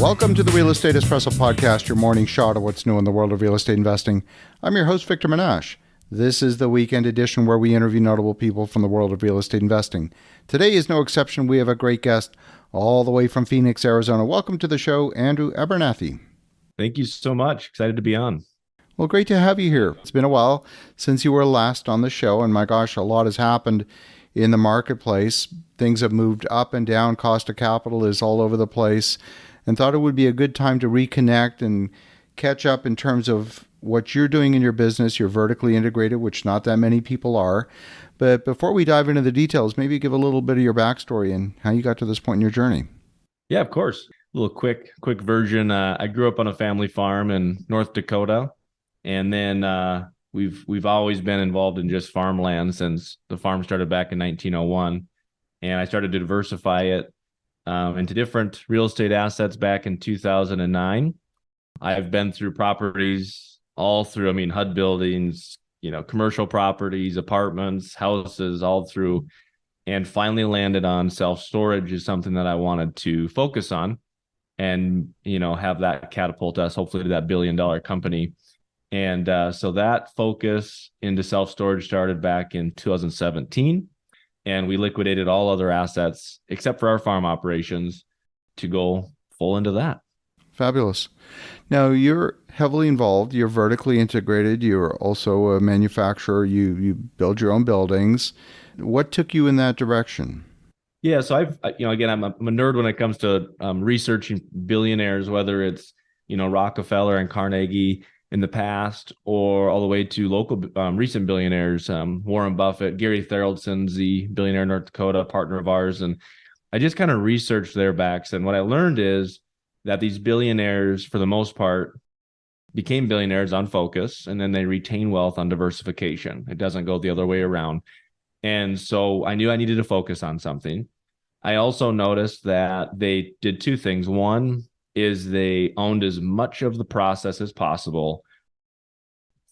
Welcome to the Real Estate Espresso Podcast, your morning shot of what's new in the world of real estate investing. I'm your host, Victor Menasce. This is the weekend edition where we interview notable people from the world of real estate investing. Today is no exception. We have a great guest all the way from Phoenix, Arizona. Welcome to the show, Andrew Abernathey. Thank you so much. Excited to be on. Well, great to have you here. It's been a while since you were last on the show, and my gosh, a lot has happened in the marketplace. Things have moved up and down. Cost of capital is all over the place. And thought it would be a good time to reconnect and catch up in terms of what you're doing in your business. You're vertically integrated, which not that many people are. But before we dive into the details, maybe give a little bit of your backstory and how you got to this point in your journey. Yeah, of course. A little quick version. I grew up on a family farm in North Dakota, and then we've always been involved in just farmland since the farm started back in 1901, and I started to diversify it into different real estate assets back in 2009. I've been through properties all through, HUD buildings, commercial properties, apartments, houses, all through, and finally landed on self-storage is something that I wanted to focus on and, have that catapult us hopefully to that $1 billion company. And so that focus into self-storage started back in 2017. And we liquidated all other assets except for our farm operations to go full into that. Fabulous. Now, you're heavily involved. You're vertically integrated. You're also a manufacturer. You build your own buildings. What took you in that direction? Yeah, so I'm a nerd when it comes to researching billionaires, whether it's, Rockefeller and Carnegie in the past, or all the way to local recent billionaires, Warren Buffett, Gary Tharaldson's the billionaire in North Dakota, partner of ours. And I just kind of researched their backs. And what I learned is that these billionaires, for the most part, became billionaires on focus, and then they retain wealth on diversification. It doesn't go the other way around. And so I knew I needed to focus on something. I also noticed that they did two things. One is they owned as much of the process as possible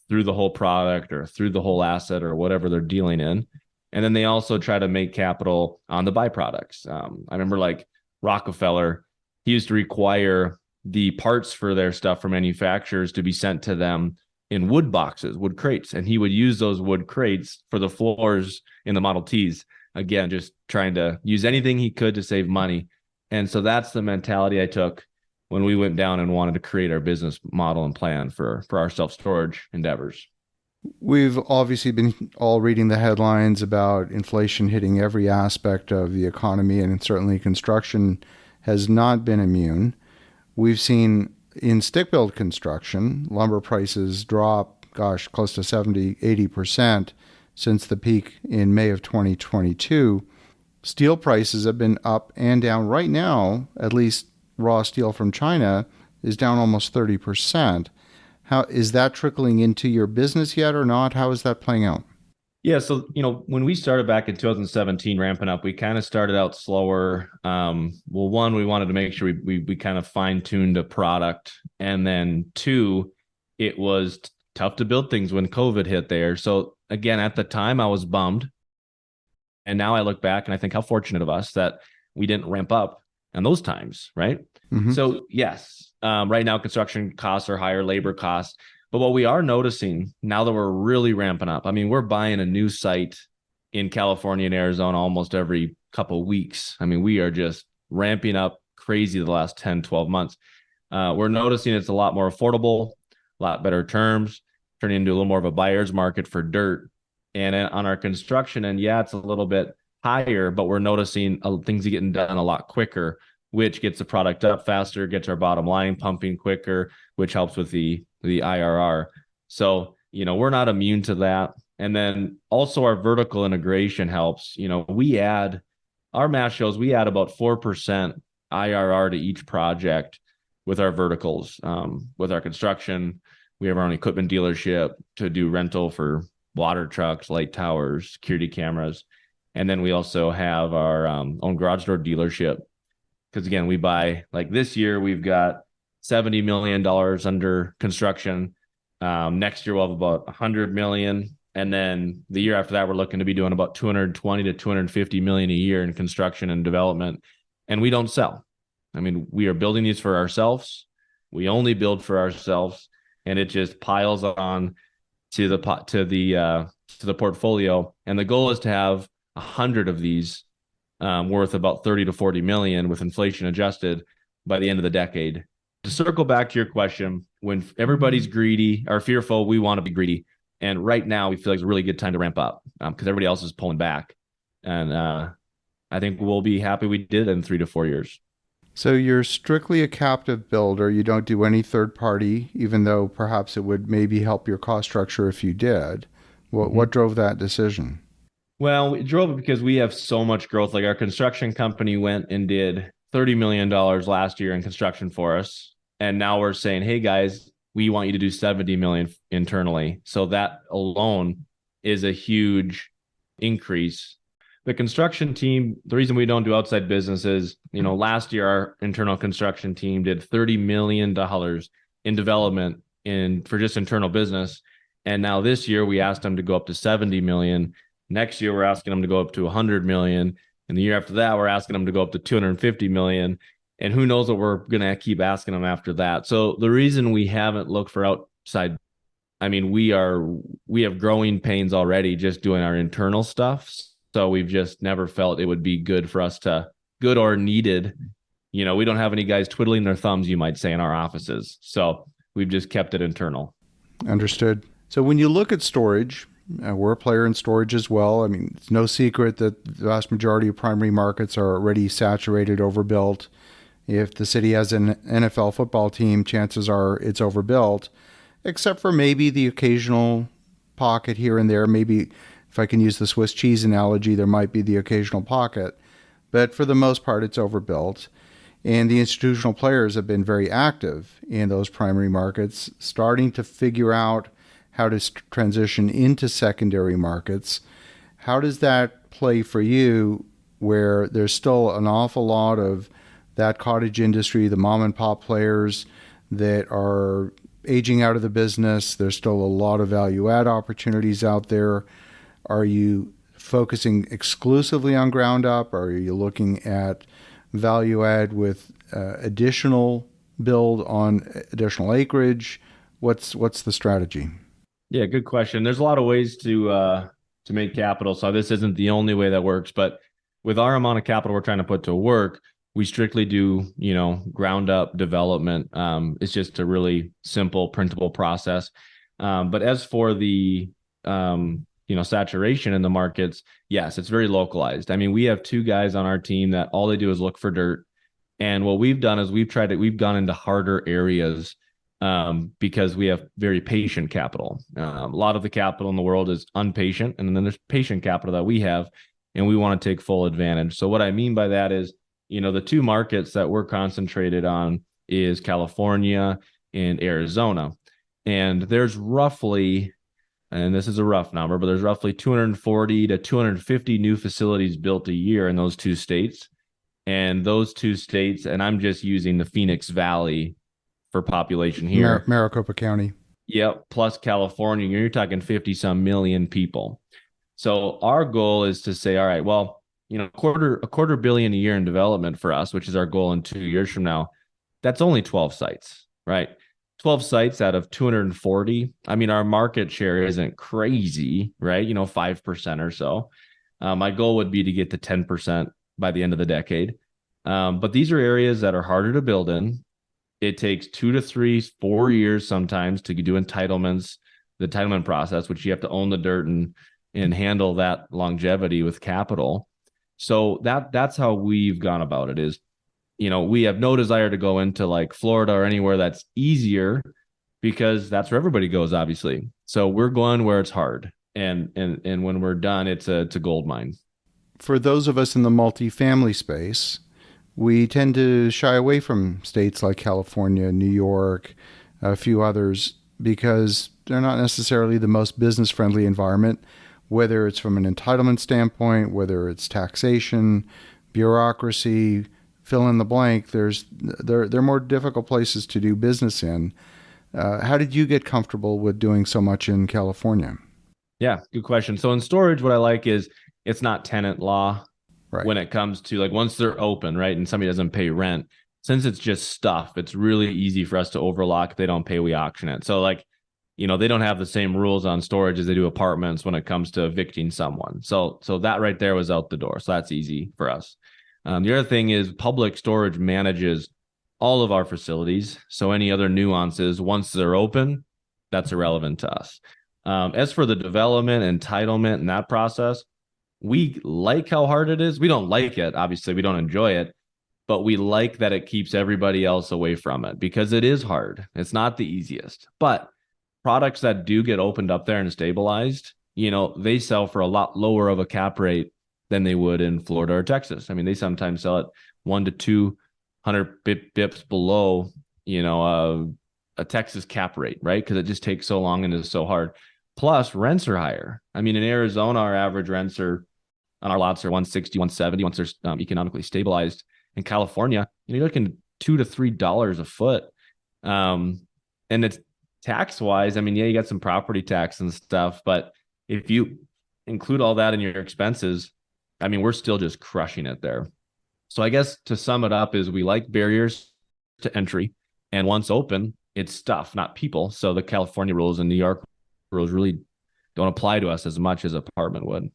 through the whole product or through the whole asset or whatever they're dealing in. And then they also try to make capital on the byproducts. I remember like Rockefeller, he used to require the parts for their stuff from manufacturers to be sent to them in wood boxes, wood crates. And he would use those wood crates for the floors in the Model Ts. Again, just trying to use anything he could to save money. And so that's the mentality I took when we went down and wanted to create our business model and plan for our self-storage endeavors. We've obviously been all reading the headlines about inflation hitting every aspect of the economy, and certainly construction has not been immune. We've seen in stick-built construction, lumber prices drop, close to 70, 80% since the peak in May of 2022. Steel prices have been up and down. Right now, at least raw steel from China is down almost 30%. How is that trickling into your business yet or not? How is that playing out? Yeah, so when we started back in 2017 ramping up, we kind of started out slower. One, we wanted to make sure we kind of fine-tuned a product, and then two, it was tough to build things when COVID hit there. So again, at the time, I was bummed, and now I look back and I think how fortunate of us that we didn't ramp up in those times, right? Mm-hmm. So yes, right now construction costs are higher, labor costs. But what we are noticing now that we're really ramping up, we're buying a new site in California and Arizona almost every couple of weeks. We are just ramping up crazy the last 10, 12 months. We're noticing it's a lot more affordable, a lot better terms, turning into a little more of a buyer's market for dirt. And on our construction end, it's a little bit higher, but we're noticing things are getting done a lot quicker, which gets the product up faster, gets our bottom line pumping quicker, which helps with the IRR. So, we're not immune to that. And then also our vertical integration helps. Our math shows we add about 4% IRR to each project with our verticals. With our construction, we have our own equipment dealership to do rental for water trucks, light towers, security cameras. And then we also have our own garage door dealership. Because again, we buy, like this year, we've got $70 million under construction. Next year, we'll have about $100 million. And then the year after that, we're looking to be doing about $220 to $250 million a year in construction and development. And we don't sell. I mean, we are building these for ourselves. We only build for ourselves, and it just piles on to the portfolio. And the goal is to have 100 of these worth about 30 to 40 million with inflation adjusted by the end of the decade. To circle back to your question, when everybody's greedy or fearful, we want to be greedy. And right now, we feel like it's a really good time to ramp up because everybody else is pulling back. And I think we'll be happy we did it in 3 to 4 years. So you're strictly a captive builder. You don't do any third party, even though perhaps it would maybe help your cost structure if you did. What drove that decision? Well, we drove it because we have so much growth. Like our construction company went and did $30 million last year in construction for us. And now we're saying, hey guys, we want you to do 70 million internally. So that alone is a huge increase. The construction team, the reason we don't do outside business is, last year our internal construction team did $30 million in development for just internal business. And now this year we asked them to go up to 70 million. Next year, we're asking them to go up to 100 million. And the year after that, we're asking them to go up to 250 million. And who knows what we're going to keep asking them after that. So the reason we haven't looked for outside, I mean, we have growing pains already just doing our internal stuff. So we've just never felt it would be good for us good or needed. We don't have any guys twiddling their thumbs, you might say, in our offices. So we've just kept it internal. Understood. So when you look at storage, we're a player in storage as well. I mean, it's no secret that the vast majority of primary markets are already saturated, overbuilt. If the city has an NFL football team, chances are it's overbuilt, except for maybe the occasional pocket here and there. Maybe, if I can use the Swiss cheese analogy, there might be the occasional pocket. But for the most part, it's overbuilt. And the institutional players have been very active in those primary markets, starting to figure out how to transition into secondary markets. How does that play for you, where there's still an awful lot of that cottage industry, the mom and pop players that are aging out of the business? There's still a lot of value add opportunities out there. Are you focusing exclusively on ground up? Or are you looking at value add with additional build on additional acreage? What's the strategy? Yeah, good question. There's a lot of ways to make capital. So this isn't the only way that works, but with our amount of capital we're trying to put to work, we strictly do, ground up development. It's just a really simple, printable process. But as for the saturation in the markets, yes, it's very localized. I mean, we have 2 guys on our team that all they do is look for dirt. And what we've done is we've gone into harder areas because we have very patient capital. A lot of the capital in the world is unpatient, and then there's patient capital that we have, and we want to take full advantage. So what I mean by that is, the 2 markets that we're concentrated on is California and Arizona. And there's roughly, and this is a rough number, but there's roughly 240 to 250 new facilities built a year in those 2 states. And those 2 states, and I'm just using the Phoenix Valley for population here. Maricopa County. Yep. Plus California, you're talking 50 some million people. So our goal is to say, all right, well, a quarter billion a year in development for us, which is our goal in 2 years from now. That's only 12 sites, right? 12 sites out of 240. I mean, our market share isn't crazy, right? 5% or so. My goal would be to get to 10% by the end of the decade. But these are areas that are harder to build in. It takes 2 to 3, 4 years sometimes to do entitlements, the entitlement process, which you have to own the dirt and handle that longevity with capital. So that's how we've gone about it is, we have no desire to go into like Florida or anywhere that's easier because that's where everybody goes, obviously. So we're going where it's hard. And when we're done, it's a gold mine. For those of us in the multifamily space, we tend to shy away from states like California, New York, a few others, because they're not necessarily the most business-friendly environment, whether it's from an entitlement standpoint, whether it's taxation, bureaucracy, fill in the blank. They're more difficult places to do business in. How did you get comfortable with doing so much in California? Yeah, good question. So in storage, what I like is it's not tenant law. Right. When it comes to like once they're open, right, and somebody doesn't pay rent, since it's just stuff, it's really easy for us to overlock. If they don't pay, we auction it. So like, they don't have the same rules on storage as they do apartments when it comes to evicting someone. So that right there was out the door. So that's easy for us. The other thing is public storage manages all of our facilities. So any other nuances, once they're open, that's irrelevant to us. As for the development, entitlement, and that process, we like how hard it is. We don't like it. Obviously, we don't enjoy it, but we like that it keeps everybody else away from it because it is hard. It's not the easiest. But products that do get opened up there and stabilized, they sell for a lot lower of a cap rate than they would in Florida or Texas. I mean, they sometimes sell it 100 to 200 bips below, a Texas cap rate, right? Because it just takes so long and is so hard. Plus, rents are higher. I mean, in Arizona, our average rents are on our lots are 160, 170 once they're economically stabilized. In California, you're looking $2 to $3 a foot. And it's tax wise. I mean, yeah, you got some property tax and stuff, but if you include all that in your expenses, I mean, we're still just crushing it there. So I guess to sum it up is we like barriers to entry, and once open, it's stuff, not people. So the California rules and New York rules really don't apply to us as much as apartment would.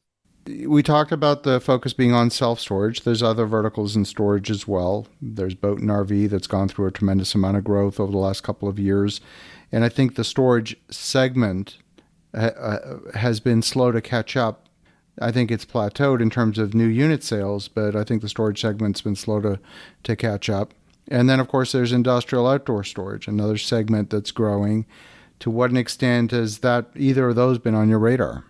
We talked about the focus being on self-storage. There's other verticals in storage as well. There's boat and RV that's gone through a tremendous amount of growth over the last couple of years. And I think the storage segment has been slow to catch up. I think it's plateaued in terms of new unit sales, but I think the storage segment's been slow to catch up. And then, of course, there's industrial outdoor storage, another segment that's growing. To what extent has that either of those been on your radar?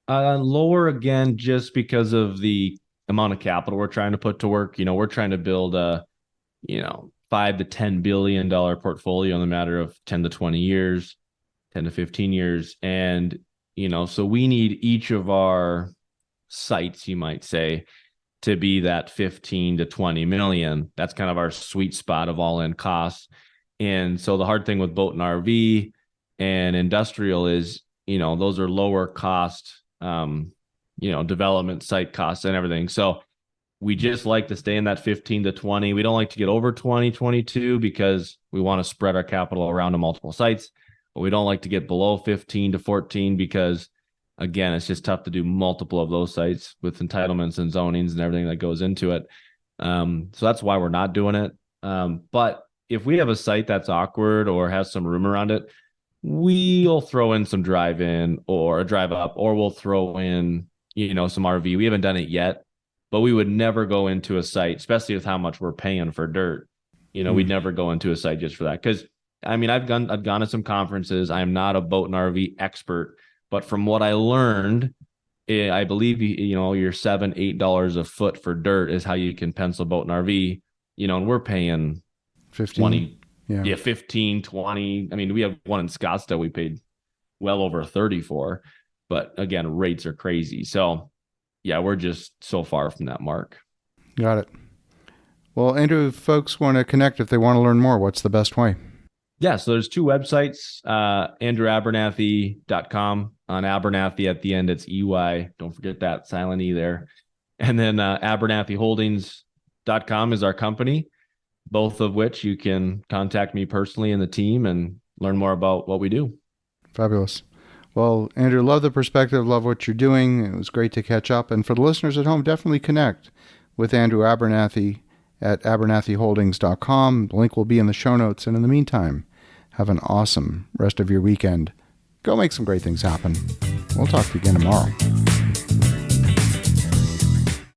Lower again, just because of the amount of capital we're trying to put to work. We're trying to build a, $5 to $10 billion portfolio in the matter of 10 to 20 years, 10 to 15 years. And, so we need each of our sites, you might say, to be that 15 to 20 million. That's kind of our sweet spot of all in costs. And so the hard thing with boat and RV and industrial is, those are lower cost, development site costs and everything. So we just like to stay in that 15 to 20. We don't like to get over 20, 22 because we want to spread our capital around to multiple sites, but we don't like to get below 15 to 14 because again, it's just tough to do multiple of those sites with entitlements and zonings and everything that goes into it. So that's why we're not doing it. But if we have a site that's awkward or has some room around it, we'll throw in some drive in or a drive up, or we'll throw in, some RV. We haven't done it yet, but we would never go into a site, especially with how much we're paying for dirt. We'd never go into a site just for that. Cause I mean, I've gone to some conferences. I'm not a boat and RV expert, but from what I learned, I believe, your $7-8 a foot for dirt is how you can pencil boat and RV, and we're paying 15. 20. Yeah, 15, 20. I mean, we have one in Scottsdale we paid well over 30 for, but again, rates are crazy. So yeah, we're just so far from that mark. Got it. Well, Andrew, if folks want to connect, if they want to learn more, what's the best way? Yeah, so there's two websites, andrewabernathy.com. On Abernathey at the end, it's EY. Don't forget that silent E there. And then Abernatheyholdings.com is our company, both of which you can contact me personally and the team and learn more about what we do. Fabulous. Well, Andrew, love the perspective, love what you're doing. It was great to catch up. And for the listeners at home, definitely connect with Andrew Abernathey at Abernatheyholdings.com. The link will be in the show notes. And in the meantime, have an awesome rest of your weekend. Go make some great things happen. We'll talk to you again tomorrow.